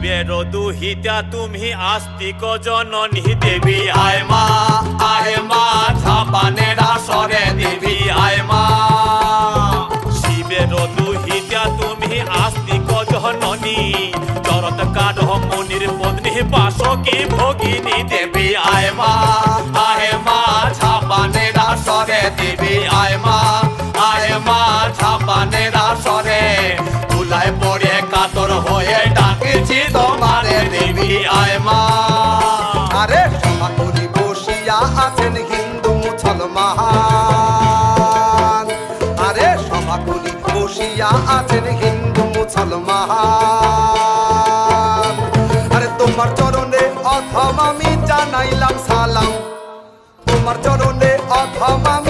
শিবের দুহিতা তুমি আস্তিক জননী দেবী আয় মা ঝাপানের আসরে দেবী আয় মা। শিবের দুহিতা তুমি আস্তিক জননী চরত কাঢ় মনির পত্নী বাসকি ভগিনী দেবী আয় মা ঝাপানের আসরে দেবী আয় মা ঝাপানের আসরে তুলায় পড়ে কাতর হয়ে ডাকেছি তোমারে দেবী আয় মা। আরে সমাকুলি বসিয়া আছেন হিন্দু মুসলমান, আরে সমাকুলি বসিয়া আছেন হিন্দু মুসলমান। আরে তোমার চরণে অথম আমি জানাইলাম সালাম, তোমার চরণে অথম আমি